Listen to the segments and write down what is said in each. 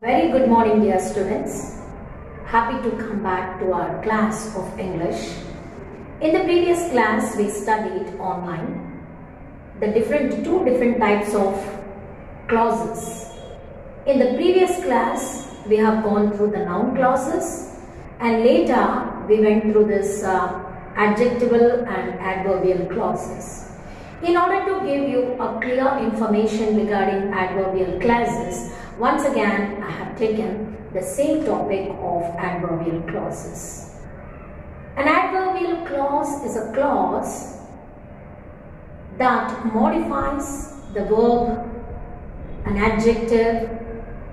Very good morning, dear students. Happy to come back to our class of English. In the previous class, we studied online the two different types of clauses. In the previous class, we have gone through the noun clauses, and later we went through this adjectival and adverbial clauses. In order to give you a clear information regarding adverbial clauses, once again I have taken the same topic of adverbial clauses. An adverbial clause is a clause that modifies the verb, an adjective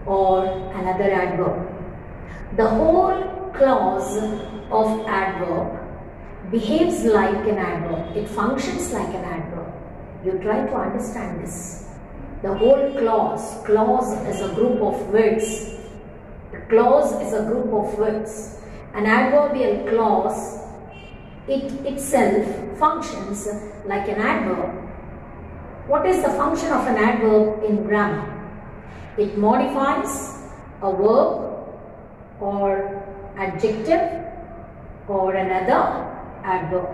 or another adverb. The whole clause of adverb behaves like an adverb. It functions like an adverb. You try to understand this. The whole clause is a group of words. The clause is a group of words. An adverbial clause, it itself functions like an adverb. What is the function of an adverb in grammar? It modifies a verb or adjective or another adverb.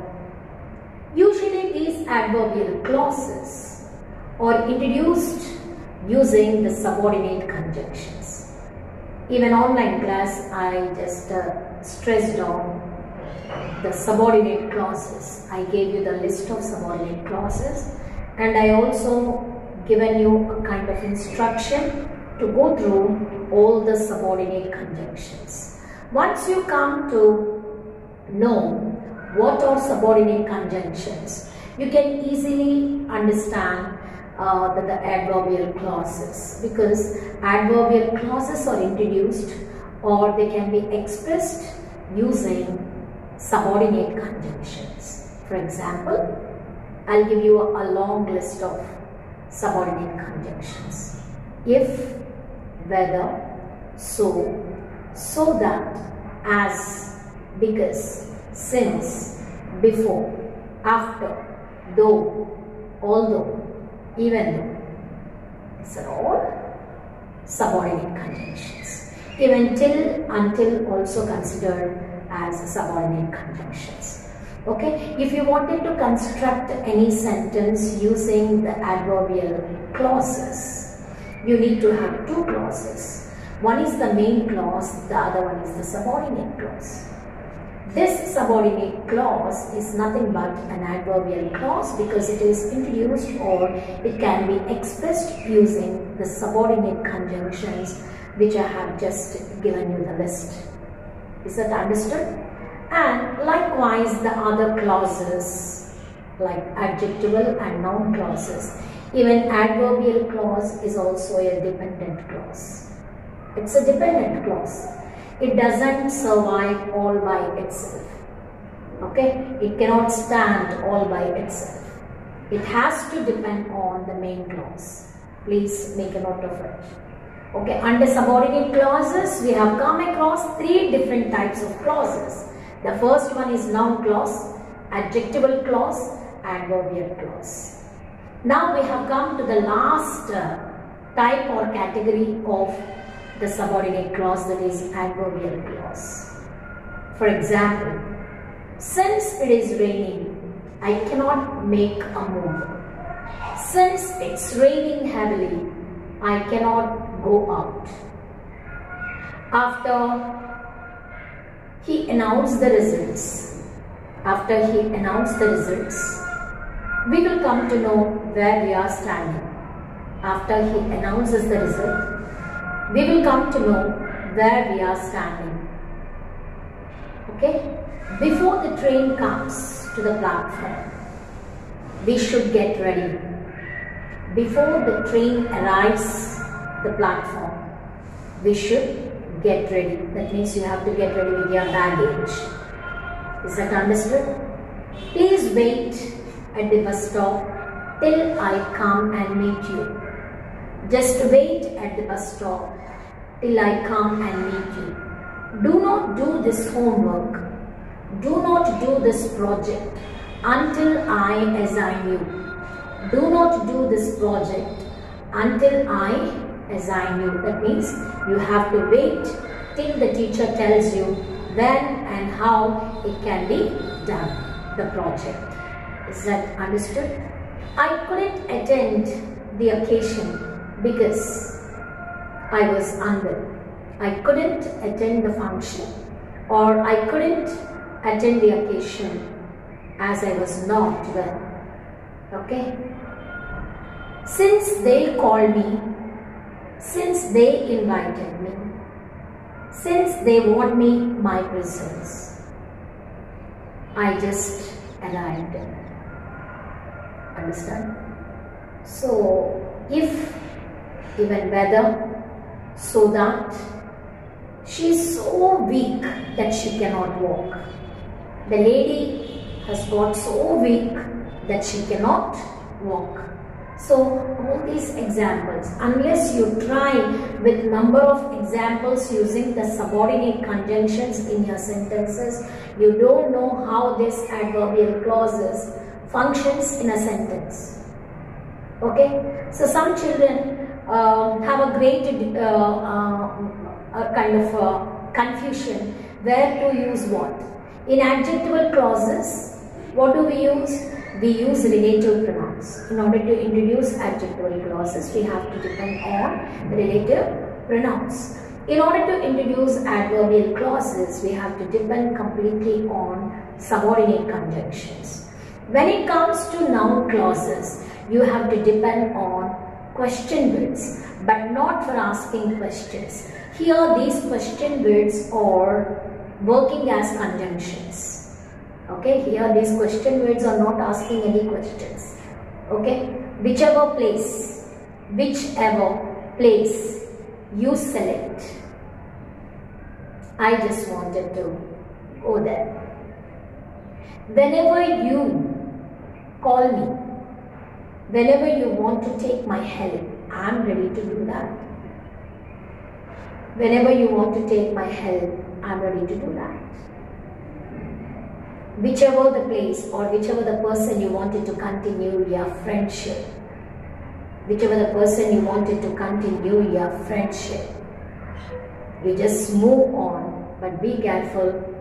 Usually these adverbial clauses are introduced using the subordinate conjunctions. Even online class, I just stressed on the subordinate clauses. I gave you the list of subordinate clauses, and I also given you a kind of instruction to go through all the subordinate conjunctions. Once you come to know what are subordinate conjunctions, you can easily understand the adverbial clauses, because adverbial clauses are introduced or they can be expressed using subordinate conjunctions. For example, I'll give you a long list of subordinate conjunctions. If, whether, so that, as, because, since, before, after, though, although, even though. These are all subordinate conjunctions. Even till, until also considered as subordinate conjunctions. Okay, if you wanted to construct any sentence using the adverbial clauses, you need to have two clauses. One is the main clause, the other one is the subordinate clause. This subordinate clause is nothing but an adverbial clause because it is introduced or it can be expressed using the subordinate conjunctions which I have just given you the list. Is that understood? And likewise the other clauses like adjectival and noun clauses. Even adverbial clause is also a dependent clause. It's a dependent clause. It doesn't survive all by itself. Okay? It cannot stand all by itself. It has to depend on the main clause. Please make a note of it. Okay, under subordinate clauses, we have come across three different types of clauses. The first one is noun clause, adjectival clause, adverbial clause. Now we have come to the last type or category of the subordinate clause, that is adverbial clause. For example, since it is raining, I cannot make a move. Since it's raining heavily, I cannot go out. After he announced the results, we will come to know where we are standing. After he announces the result, we will come to know where we are standing. Okay? Before the train comes to the platform, we should get ready. Before the train arrives the platform, we should get ready. That means you have to get ready with your baggage. Is that understood? Please wait at the bus stop till I come and meet you. Just wait at the bus stop till I come and meet you. Do not do this homework. Do not do this project until I assign you. Do not do this project until I assign you. That means you have to wait till the teacher tells you when and how it can be done, the project. Is that understood? I couldn't attend the occasion because I was unwell. I couldn't attend the function, or I couldn't attend the occasion as I was not well. Okay? Since they called me, since they invited me, since they want me my presence, I just arrived. Understand? So, if even whether, so that she is so weak that she cannot walk. The lady has got so weak that she cannot walk. So all these examples, unless you try with number of examples using the subordinate conjunctions in your sentences, you don't know how this adverbial clauses functions in a sentence. Okay, so some children have a great kind of confusion where to use what. In adjectival clauses, what do we use? We use relative pronouns. In order to introduce adjectival clauses, we have to depend on relative pronouns. In order to introduce adverbial clauses, we have to depend completely on subordinate conjunctions. When it comes to noun clauses, you have to depend on question words, but not for asking questions. Here, these question words are working as conjunctions. Okay, here these question words are not asking any questions. Okay, whichever place you select. I just wanted to go there. Whenever you call me, whenever you want to take my help, I am ready to do that. Whenever you want to take my help, I am ready to do that. Whichever the place or whichever the person you wanted to continue your friendship, you just move on, but be careful.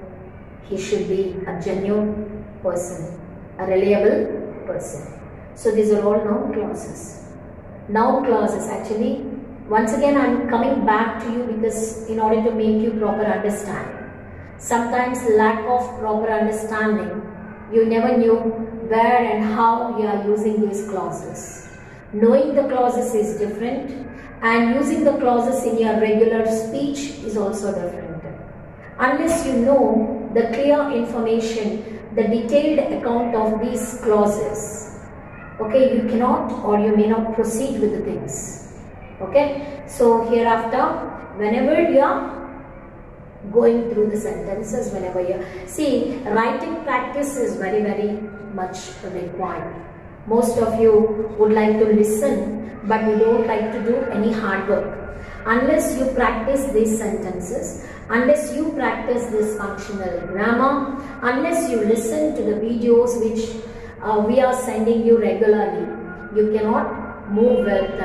He should be a genuine person, a reliable person. So these are all noun clauses. Noun clauses, actually, once again I am coming back to you because in order to make you proper understand. Sometimes lack of proper understanding, you never knew where and how you are using these clauses. Knowing the clauses is different, and using the clauses in your regular speech is also different. Unless you know the clear information, the detailed account of these clauses, okay, you cannot or you may not proceed with the things. Okay, so hereafter, whenever you are going through the sentences, whenever you see, writing practice is very, very much required. Most of you would like to listen, but you don't like to do any hard work. Unless you practice these sentences, unless you practice this functional grammar, unless you listen to the videos which we are sending you regularly, you cannot move with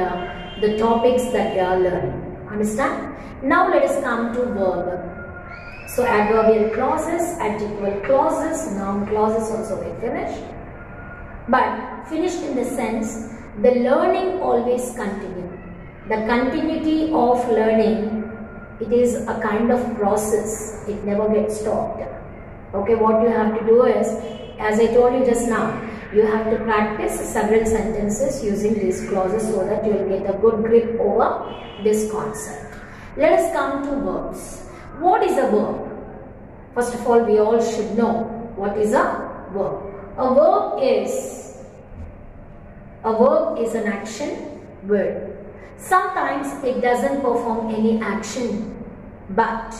the topics that you are learning. Understand? Now let us come to verb. So adverbial clauses, adjectival clauses, noun clauses also we finished. But finished in the sense, the learning always continue. The continuity of learning, it is a kind of process. It never gets stopped. Okay, what you have to do is, as I told you just now, you have to practice several sentences using these clauses so that you will get a good grip over this concept. Let us come to verbs. What is a verb? First of all, we all should know what is a verb. A verb is an action word. Sometimes it doesn't perform any action, but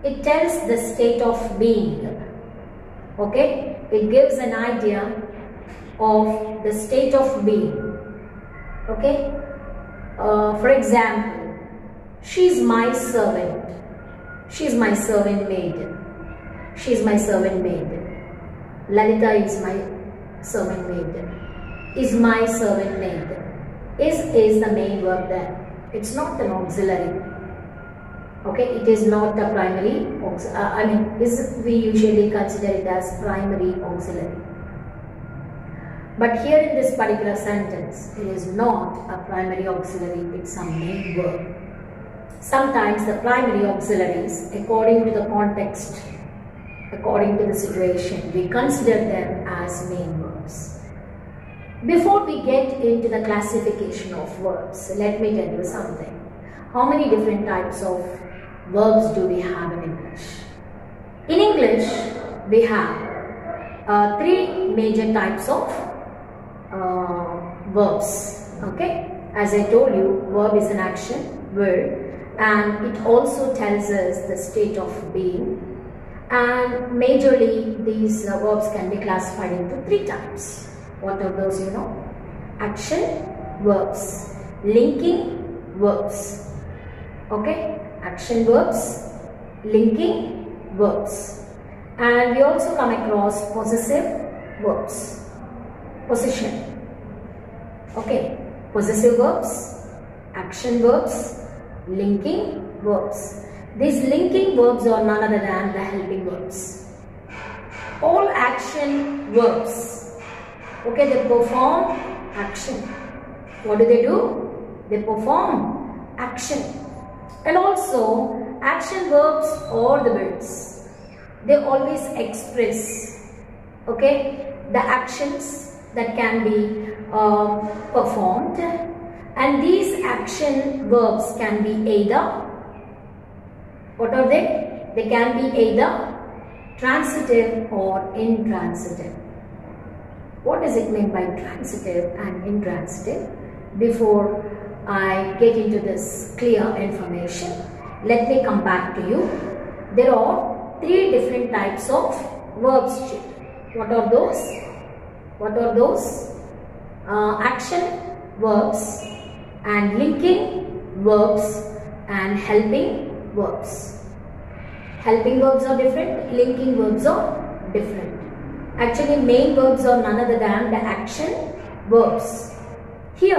it tells the state of being. Okay? It gives an idea of the state of being. Okay? For example, she is my servant. She is my servant maid. She is my servant maid. Lalita is my servant maid. Is my servant maid. Is the main verb there. It's not an auxiliary. Okay, it is not a primary, we usually consider it as primary auxiliary. But here in this particular sentence, it is not a primary auxiliary, it's a main verb. Sometimes the primary auxiliaries, according to the context, according to the situation, we consider them as main verbs. Before we get into the classification of verbs, let me tell you something. How many different types of verbs do we have in English? In English, we have three major types of verbs. Okay, as I told you, verb is an action word, and it also tells us the state of being. And majorly, these verbs can be classified into three types. What are those? You know, action verbs, linking verbs. Okay, action verbs, linking verbs, and we also come across possessive verbs, possession. Okay, possessive verbs, action verbs, linking verbs. These linking verbs are none other than the helping verbs. All action verbs, okay, they perform action. What do? They perform action. And also, action verbs or the words, they always express, okay, the actions that can be performed, and these action verbs can be either, what are they? They can be either transitive or intransitive. What does it mean by transitive and intransitive? Before I get into this clear information, let me come back to you. There are three different types of verbs. What are those? What are those? Action verbs and linking verbs and helping verbs. Helping verbs are different, linking verbs are different. Actually, main verbs are none other than the action verbs. Here,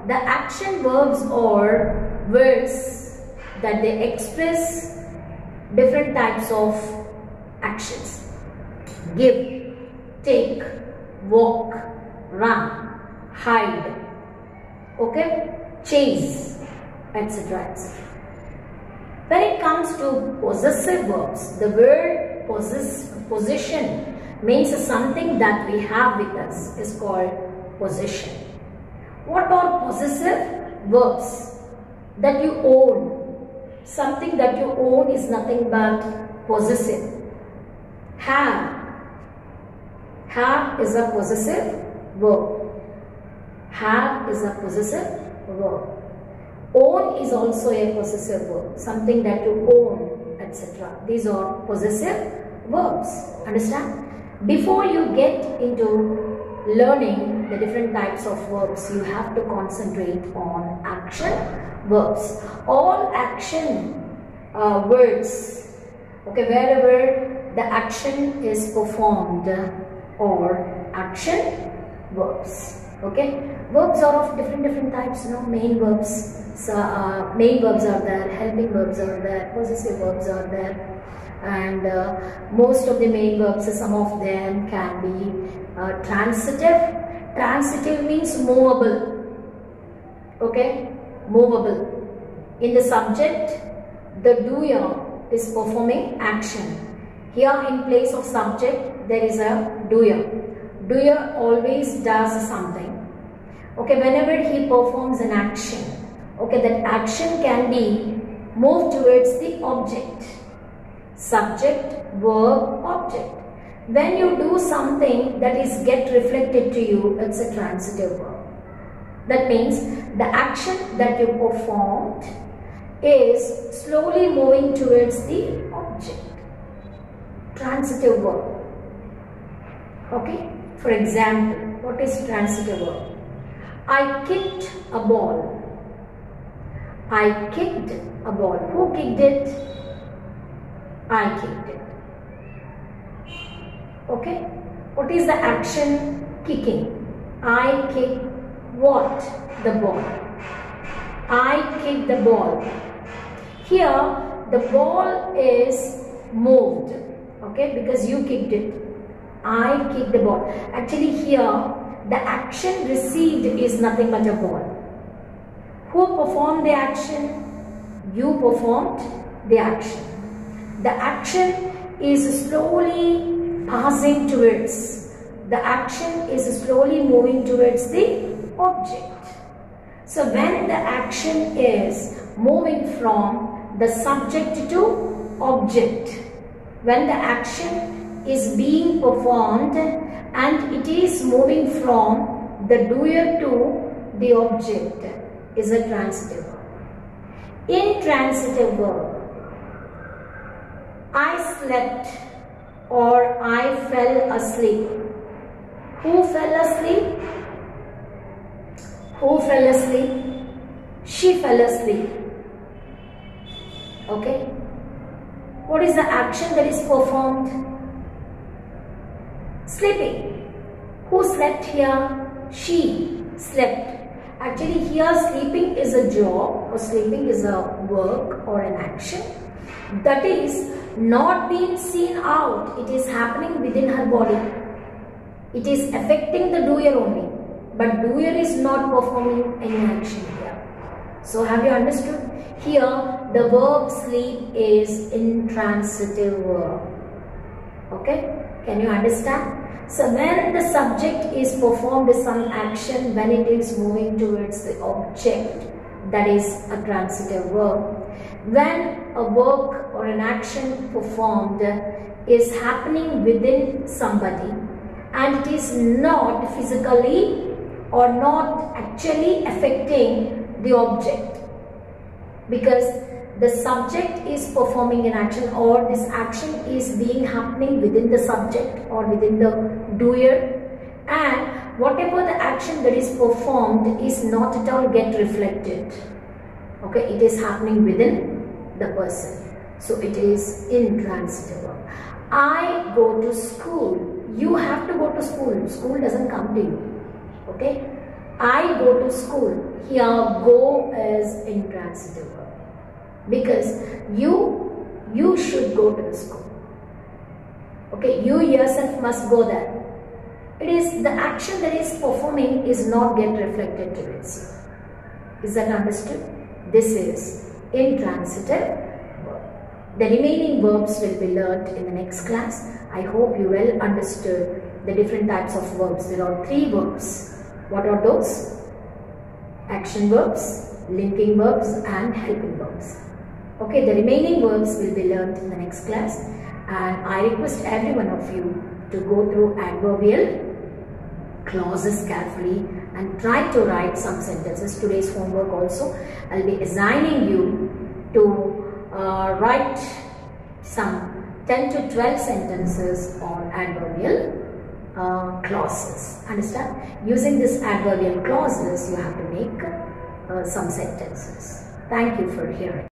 the action verbs are words that they express different types of actions. Give, take, walk, run, hide, okay, chase, etc. etc. When it comes to possessive verbs, the word possession means something that we have with us is called possession. What are possessive verbs? That you own. Something that you own is nothing but possessive. Have. Have is a possessive verb. Have is a possessive verb. Own is also a possessive verb. Something that you own, etc. These are possessive verbs. Understand? Before you get into learning the different types of verbs, you have to concentrate on action verbs. All action words, okay, wherever the action is performed, or action verbs. Okay, verbs are of different types. You know, main verbs. So, main verbs are there, helping verbs are there, possessive verbs are there. And most of the main verbs, some of them can be transitive. Transitive means movable. Okay, movable. In the subject, the doer is performing action. Here in place of subject, there is a doer. Doer always does something. Okay, whenever he performs an action, okay, that action can be moved towards the object. Subject, verb, object. When you do something that is get reflected to you, it's a transitive verb. That means the action that you performed is slowly moving towards the object. Transitive verb. Okay. For example, what is transitive verb? I kicked a ball. I kicked a ball. Who kicked it? I kicked it. Okay. What is the action kicking? I kick what? The ball. I kicked the ball. Here the ball is moved, okay, because you kicked it. I kicked the ball. Actually here the action received is nothing but a ball. Who performed the action? You performed the action. The action is slowly passing towards. The action is slowly moving towards the object. So when the action is moving from the subject to object, when the action is being performed and it is moving from the doer to the object, is a transitive verb. Intransitive verb. I slept or I fell asleep. Who fell asleep? Who fell asleep? She fell asleep. Okay. What is the action that is performed? Sleeping. Who slept here? She slept. Actually here sleeping is a job or sleeping is a work or an action that is not being seen out. It is happening within her body. It is affecting the doer only, but doer is not performing any action here. So have you understood? Here the verb sleep is intransitive verb. Okay, can you understand? So when the subject is performed some action, when it is moving towards the object, that is a transitive verb. When a work or an action performed is happening within somebody and it is not physically or not actually affecting the object, because the subject is performing an action or this action is being happening within the subject or within the doer, and whatever the action that is performed is not at all get reflected. Okay, it is happening within the person. So it is intransitive verb. I go to school. You have to go to school. School doesn't come to you. Okay. I go to school. Here go is intransitive verb. Because you should go to the school. Okay, you yourself must go there. It is the action that is performing is not get reflected towards you. Is that understood? This is intransitive verb. The remaining verbs will be learnt in the next class. I hope you well understood the different types of verbs. There are 3 verbs. What are those? Action verbs, linking verbs and helping verbs. Okay, the remaining verbs will be learnt in the next class, and I request every one of you to go through adverbial clauses carefully and try to write some sentences. Today's homework also, I'll be assigning you to write some 10 to 12 sentences on adverbial clauses. Understand? Using this adverbial clauses, you have to make some sentences. Thank you for hearing.